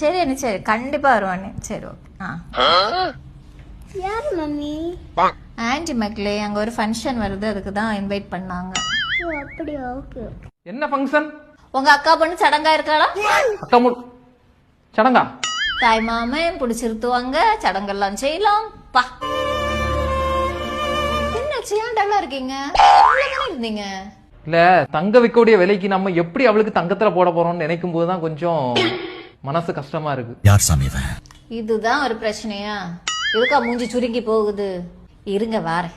சரி அண்ணி சரி கண்டிப்பா வருவானே. சரி ஓகே. யார் மம்மி? ஆன்டி மக்களே அங்க ஒரு ஃபங்க்ஷன் வருது, அதுக்கு தான் இன்வைட் பண்ணாங்க. ஓ அப்படியா, ஓகே. என்ன ஃபங்க்ஷன்? உங்க அக்கா பொண்ணு சடங்கா இருக்காளா? அக்கா சடங்கா? தாய் மாமன் பிடிச்சிருத்துவாங்க, சடங்கெல்லாம் செய்யலாம். பா என்ன செய்யாண்டா இருக்கீங்க? இருந்தீங்க இல்ல தங்க வைக்கக்கூடிய விலைக்கு நம்ம எப்படி அவளுக்கு தங்கத்துல போட போறோம்னு நினைக்கும் போதுதான் கொஞ்சம் மனசு கஷ்டமா இருக்கு. யார் சாமி இவன்? இதுதான் ஒரு பிரச்சனையா? இதுக்கா மூஞ்சி சுருங்கி போகுது? இருங்க வாரேன்.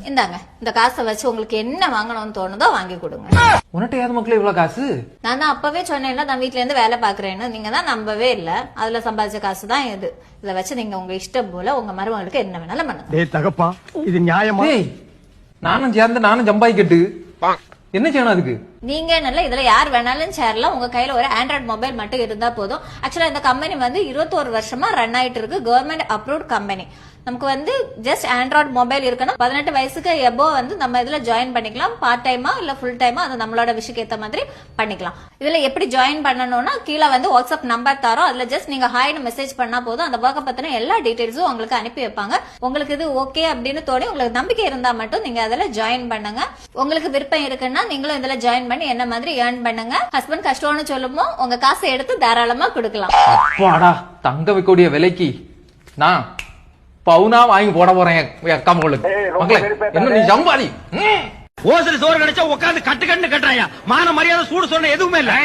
இந்தாங்க, இந்த காசை வச்சு உங்களுக்கு என்ன வாங்கணும்னு தோணுதோ வாங்கி கொடுங்க. உன்கிட்ட யாரு மக்களே இவ்வளவு காசு? நான் தான் அப்பவே சொன்னேன்ல, நான் வீட்ல இருந்து வேலை பாக்குறேன்னு. நீங்க தான் நம்பவே இல்ல. அதுல சம்பாதிச்ச காசு தான் இது. இதை வச்சு நீங்க உங்க இஷ்டம் போல உங்க மருமகளுக்கு என்ன வேணாலும் பண்ணுங்க. டேய் தகப்பா, இது நியாயமா? டேய் நானும் சேர்ந்து நானும் ஜம்பாய்க்கட்டு என்ன செய்யணும் அதுக்கு? நீங்க நல்ல இதுல யார் வேணாலும் சேரலாம். உங்க கையில ஒரு ஆண்ட்ராய்டு மொபைல் மட்டும் இருந்தா போதும். ஆக்சுவலா இந்த கம்பெனி வந்து 21 வருஷமா ரன் ஆயிட்டு இருக்கு. Government approved company. நமக்கு வந்து ஜஸ்ட் ஆண்ட்ராய்டு மொபைல் இருக்கணும். 18 வயசுக்கு எபோ வந்து நம்ம இதுல ஜாயின் பண்ணிக்கலாம். பார்ட் டைமா இல்ல ஃபுல் டைமா, அது நம்மளோட விஷயக்கு ஏத்த மாதிரி பண்ணிக்கலாம். இதுல எப்படி ஜாயின் பண்ணணும்னா, கீழே வந்து வாட்ஸ்அப் நம்பர் தரோம். அதுல ஜஸ்ட் நீங்க ஹாய்னு மெசேஜ் பண்ணா போதும். அந்த ஒர்க்கை பத்தின எல்லா டீடைல்ஸும் உங்களுக்கு அனுப்பி வைப்பாங்க. உங்களுக்கு இது ஓகே அப்படின்னு தோணி உங்களுக்கு நம்பிக்கை இருந்தா மட்டும் நீங்க அதுல ஜாயின் பண்ணுங்க. உங்களுக்கு விருப்பம் இருக்குன்னா நீங்களும் இதுல ஜாயின் பண்ணி என்ன மாதிரி ஏர்ன் பண்ணுங்க. ஹஸ்பண்ட் கஷ்டம்னு சொல்லுமோ உங்க காசை எடுத்து தாராளமா கொடுக்கலாம். அப்பாடா, தங்க வைக்கக்கூடிய விலைக்கு நான் பவுனா வாங்கி போட போறேன் என் அக்கா மகளுக்கு. மக்களே என்ன நீ ஜம்பாதி ஓசரி சோறு கிடைச்சா உட்காந்து கட்டு கட்டுன்னு கட்டுறாயா? மான மரியாதை சூடு சொன்ன எதுவுமே இல்லை.